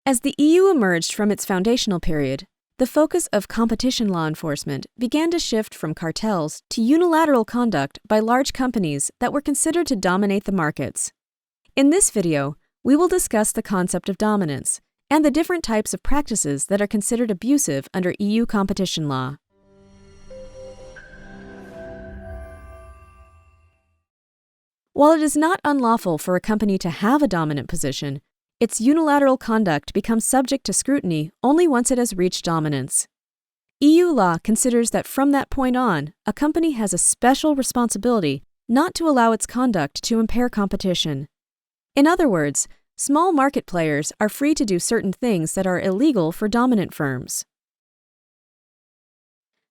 As the EU emerged from its foundational period, the focus of competition law enforcement began to shift from cartels to unilateral conduct by large companies that were considered to dominate the markets. In this video, we will discuss the concept of dominance and the different types of practices that are considered abusive under EU competition law. While it is not unlawful for a company to have a dominant position, its unilateral conduct becomes subject to scrutiny only once it has reached dominance. EU law considers that from that point on, a company has a special responsibility not to allow its conduct to impair competition. In other words, small market players are free to do certain things that are illegal for dominant firms.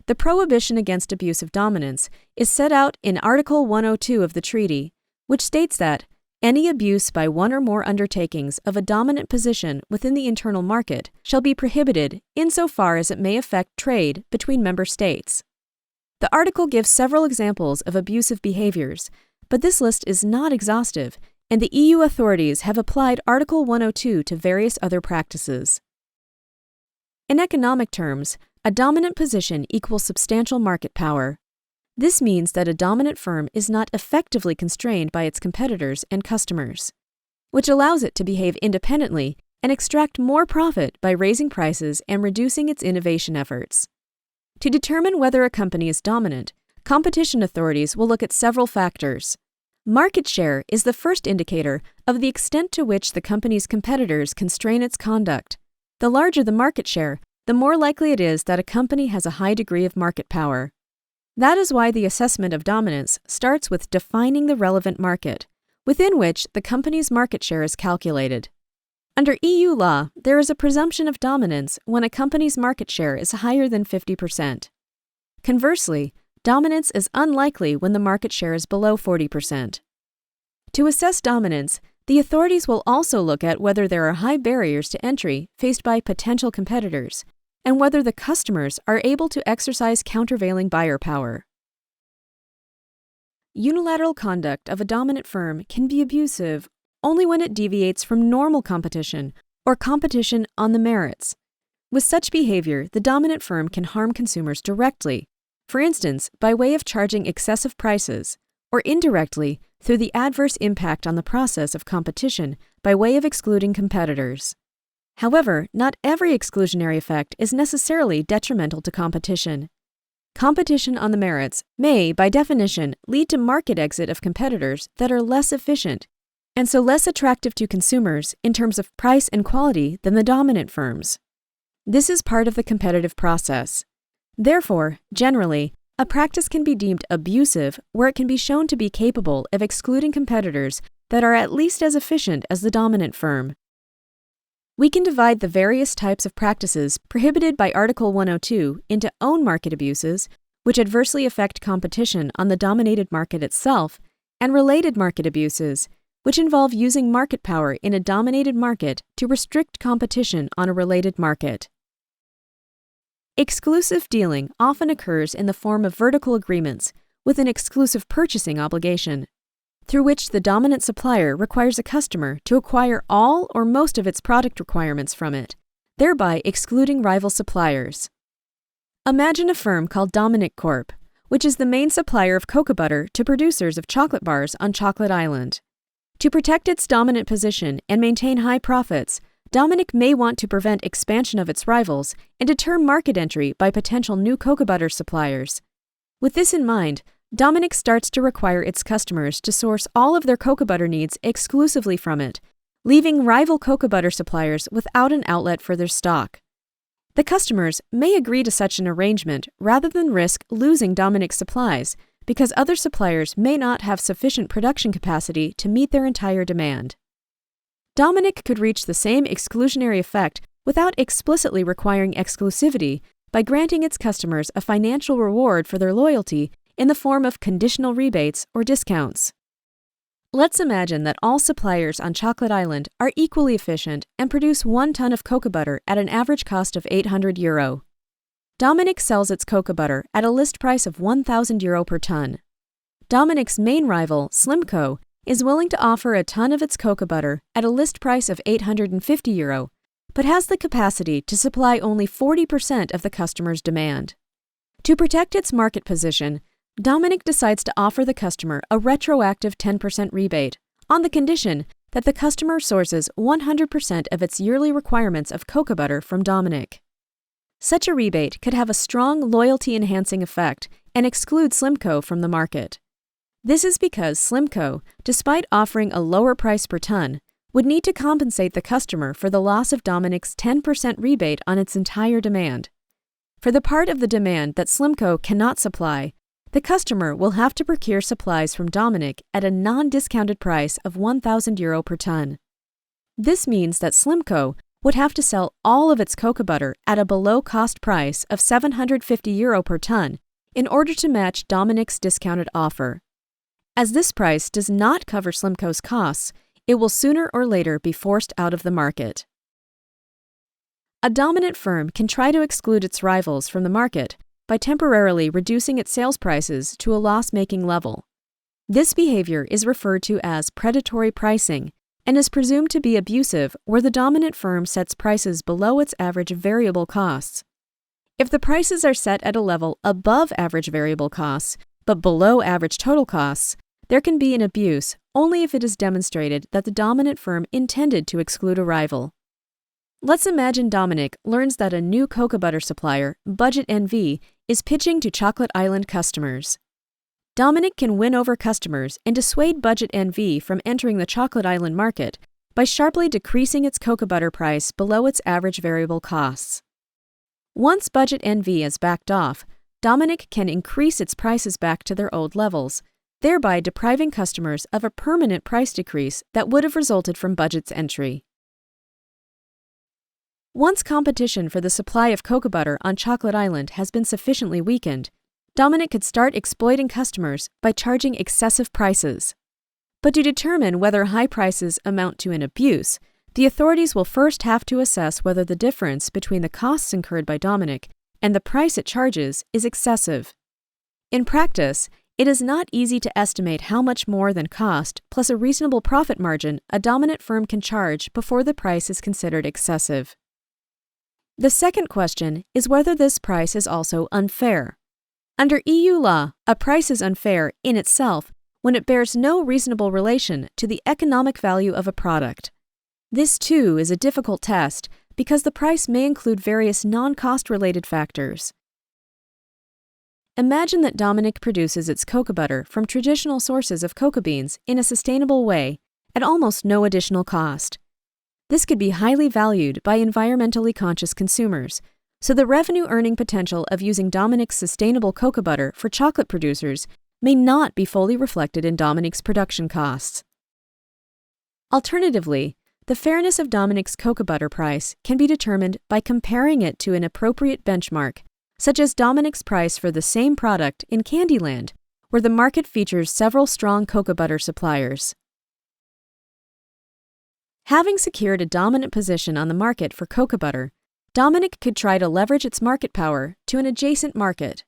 The prohibition against abusive dominance is set out in Article 102 of the treaty, which states that any abuse by one or more undertakings of a dominant position within the internal market shall be prohibited insofar as it may affect trade between member states. The article gives several examples of abusive behaviors, but this list is not exhaustive, and the EU authorities have applied Article 102 to various other practices. In economic terms, a dominant position equals substantial market power. This means that a dominant firm is not effectively constrained by its competitors and customers, which allows it to behave independently and extract more profit by raising prices and reducing its innovation efforts. To determine whether a company is dominant, competition authorities will look at several factors. Market share is the first indicator of the extent to which the company's competitors constrain its conduct. The larger the market share, the more likely it is that a company has a high degree of market power. That is why the assessment of dominance starts with defining the relevant market, within which the company's market share is calculated. Under EU law, there is a presumption of dominance when a company's market share is higher than 50%. Conversely, dominance is unlikely when the market share is below 40%. To assess dominance, the authorities will also look at whether there are high barriers to entry faced by potential competitors, and whether the customers are able to exercise countervailing buyer power. Unilateral conduct of a dominant firm can be abusive only when it deviates from normal competition or competition on the merits. With such behavior, the dominant firm can harm consumers directly, for instance, by way of charging excessive prices, or indirectly through the adverse impact on the process of competition by way of excluding competitors. However, not every exclusionary effect is necessarily detrimental to competition. Competition on the merits may, by definition, lead to market exit of competitors that are less efficient, and so less attractive to consumers in terms of price and quality than the dominant firms. This is part of the competitive process. Therefore, generally, a practice can be deemed abusive where it can be shown to be capable of excluding competitors that are at least as efficient as the dominant firm. We can divide the various types of practices prohibited by Article 102 into own market abuses, which adversely affect competition on the dominated market itself, and related market abuses, which involve using market power in a dominated market to restrict competition on a related market. Exclusive dealing often occurs in the form of vertical agreements with an exclusive purchasing obligation, through which the dominant supplier requires a customer to acquire all or most of its product requirements from it, thereby excluding rival suppliers. Imagine a firm called Dominic Corp., which is the main supplier of cocoa butter to producers of chocolate bars on Chocolate Island. To protect its dominant position and maintain high profits, Dominic may want to prevent expansion of its rivals and deter market entry by potential new cocoa butter suppliers. With this in mind, Dominic starts to require its customers to source all of their cocoa butter needs exclusively from it, leaving rival cocoa butter suppliers without an outlet for their stock. The customers may agree to such an arrangement rather than risk losing Dominic's supplies because other suppliers may not have sufficient production capacity to meet their entire demand. Dominic could reach the same exclusionary effect without explicitly requiring exclusivity by granting its customers a financial reward for their loyalty in the form of conditional rebates or discounts. Let's imagine that all suppliers on Chocolate Island are equally efficient and produce 1 ton of cocoa butter at an average cost of €800. Dominic sells its cocoa butter at a list price of €1,000 per ton. Dominic's main rival, Slimco, is willing to offer a ton of its cocoa butter at a list price of €850, but has the capacity to supply only 40% of the customer's demand. To protect its market position, Dominic decides to offer the customer a retroactive 10% rebate on the condition that the customer sources 100% of its yearly requirements of cocoa butter from Dominic. Such a rebate could have a strong loyalty-enhancing effect and exclude Slimco from the market. This is because Slimco, despite offering a lower price per ton, would need to compensate the customer for the loss of Dominic's 10% rebate on its entire demand. For the part of the demand that Slimco cannot supply, the customer will have to procure supplies from Dominic at a non-discounted price of €1,000 per ton. This means that Slimco would have to sell all of its cocoa butter at a below-cost price of €750 per ton in order to match Dominic's discounted offer. As this price does not cover Slimco's costs, it will sooner or later be forced out of the market. A dominant firm can try to exclude its rivals from the market by temporarily reducing its sales prices to a loss-making level. This behavior is referred to as predatory pricing and is presumed to be abusive where the dominant firm sets prices below its average variable costs. If the prices are set at a level above average variable costs, but below average total costs, there can be an abuse only if it is demonstrated that the dominant firm intended to exclude a rival. Let's imagine Dominic learns that a new cocoa butter supplier, Budget NV, is pitching to Chocolate Island customers. Dominic can win over customers and dissuade Budget NV from entering the Chocolate Island market by sharply decreasing its cocoa butter price below its average variable costs. Once Budget NV has backed off, Dominic can increase its prices back to their old levels, thereby depriving customers of a permanent price decrease that would have resulted from Budget's entry. Once competition for the supply of cocoa butter on Chocolate Island has been sufficiently weakened, Dominic could start exploiting customers by charging excessive prices. But to determine whether high prices amount to an abuse, the authorities will first have to assess whether the difference between the costs incurred by Dominic and the price it charges is excessive. In practice, it is not easy to estimate how much more than cost plus a reasonable profit margin a dominant firm can charge before the price is considered excessive. The second question is whether this price is also unfair. Under EU law, a price is unfair in itself when it bears no reasonable relation to the economic value of a product. This, too, is a difficult test because the price may include various non-cost-related factors. Imagine that Dominic produces its cocoa butter from traditional sources of cocoa beans in a sustainable way at almost no additional cost. This could be highly valued by environmentally conscious consumers, so the revenue earning potential of using Dominic's sustainable cocoa butter for chocolate producers may not be fully reflected in Dominic's production costs. Alternatively, the fairness of Dominic's cocoa butter price can be determined by comparing it to an appropriate benchmark, such as Dominic's price for the same product in Candyland, where the market features several strong cocoa butter suppliers. Having secured a dominant position on the market for cocoa butter, Dominic could try to leverage its market power to an adjacent market.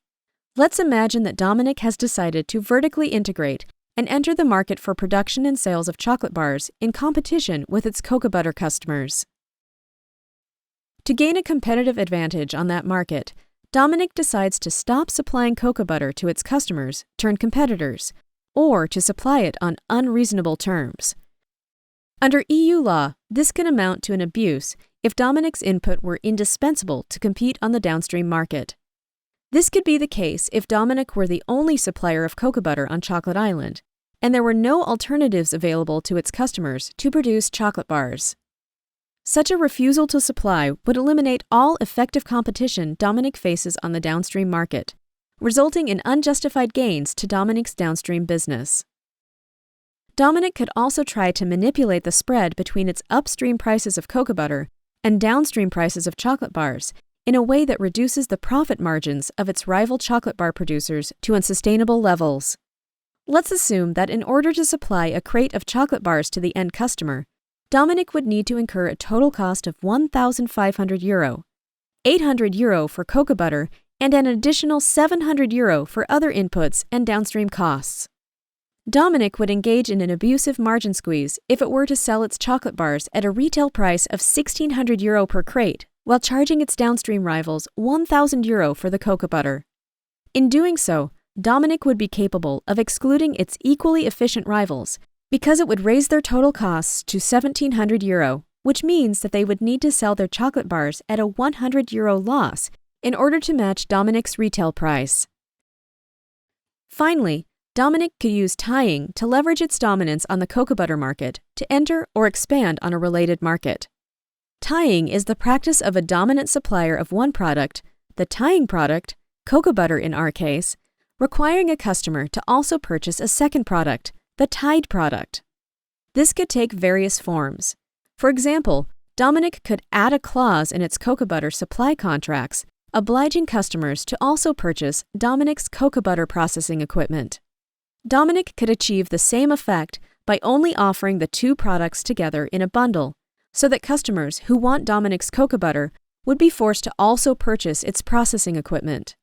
Let's imagine that Dominic has decided to vertically integrate and enter the market for production and sales of chocolate bars in competition with its cocoa butter customers. To gain a competitive advantage on that market, Dominic decides to stop supplying cocoa butter to its customers turned competitors, or to supply it on unreasonable terms. Under EU law, this can amount to an abuse if Dominic's input were indispensable to compete on the downstream market. This could be the case if Dominic were the only supplier of cocoa butter on Chocolate Island, and there were no alternatives available to its customers to produce chocolate bars. Such a refusal to supply would eliminate all effective competition Dominic faces on the downstream market, resulting in unjustified gains to Dominic's downstream business. Dominic could also try to manipulate the spread between its upstream prices of cocoa butter and downstream prices of chocolate bars in a way that reduces the profit margins of its rival chocolate bar producers to unsustainable levels. Let's assume that in order to supply a crate of chocolate bars to the end customer, Dominic would need to incur a total cost of €1,500, €800 for cocoa butter, and an additional €700 for other inputs and downstream costs. Dominic would engage in an abusive margin squeeze if it were to sell its chocolate bars at a retail price of €1,600 per crate, while charging its downstream rivals €1,000 for the cocoa butter. In doing so, Dominic would be capable of excluding its equally efficient rivals because it would raise their total costs to €1,700, which means that they would need to sell their chocolate bars at a €100 loss in order to match Dominic's retail price. Finally, Dominic could use tying to leverage its dominance on the cocoa butter market to enter or expand on a related market. Tying is the practice of a dominant supplier of one product, the tying product, cocoa butter in our case, requiring a customer to also purchase a second product, the tied product. This could take various forms. For example, Dominic could add a clause in its cocoa butter supply contracts, obliging customers to also purchase Dominic's cocoa butter processing equipment. Dominic could achieve the same effect by only offering the two products together in a bundle, so that customers who want Dominic's cocoa butter would be forced to also purchase its processing equipment.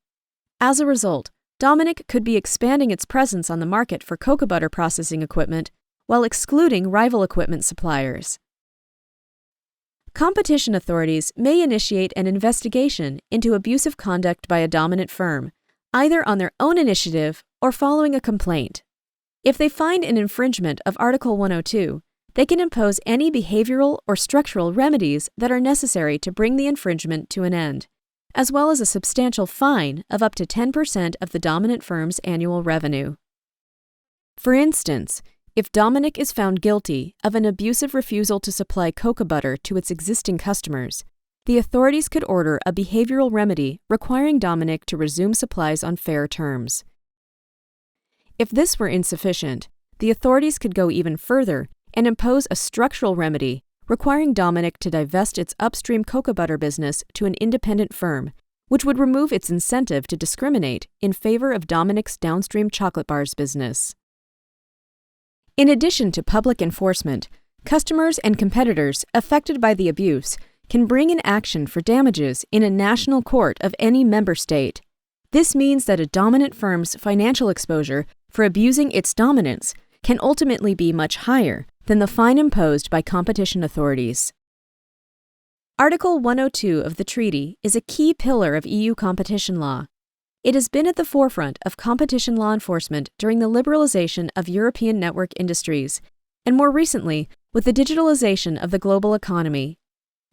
As a result, Dominic could be expanding its presence on the market for cocoa butter processing equipment while excluding rival equipment suppliers. Competition authorities may initiate an investigation into abusive conduct by a dominant firm, either on their own initiative or following a complaint. If they find an infringement of Article 102, they can impose any behavioral or structural remedies that are necessary to bring the infringement to an end, as well as a substantial fine of up to 10% of the dominant firm's annual revenue. For instance, if Dominic is found guilty of an abusive refusal to supply cocoa butter to its existing customers, the authorities could order a behavioral remedy requiring Dominic to resume supplies on fair terms. If this were insufficient, the authorities could go even further and impose a structural remedy requiring Dominic to divest its upstream cocoa butter business to an independent firm, which would remove its incentive to discriminate in favor of Dominic's downstream chocolate bars business. In addition to public enforcement, customers and competitors affected by the abuse can bring an action for damages in a national court of any member state. This means that a dominant firm's financial exposure for abusing its dominance can ultimately be much higher than the fine imposed by competition authorities. Article 102 of the treaty is a key pillar of EU competition law. It has been at the forefront of competition law enforcement during the liberalization of European network industries, and more recently, with the digitalization of the global economy.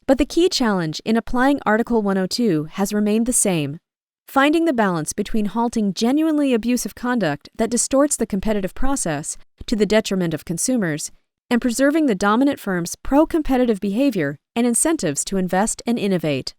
But the key challenge in applying Article 102 has remained the same: finding the balance between halting genuinely abusive conduct that distorts the competitive process to the detriment of consumers, and preserving the dominant firm's pro-competitive behavior and incentives to invest and innovate.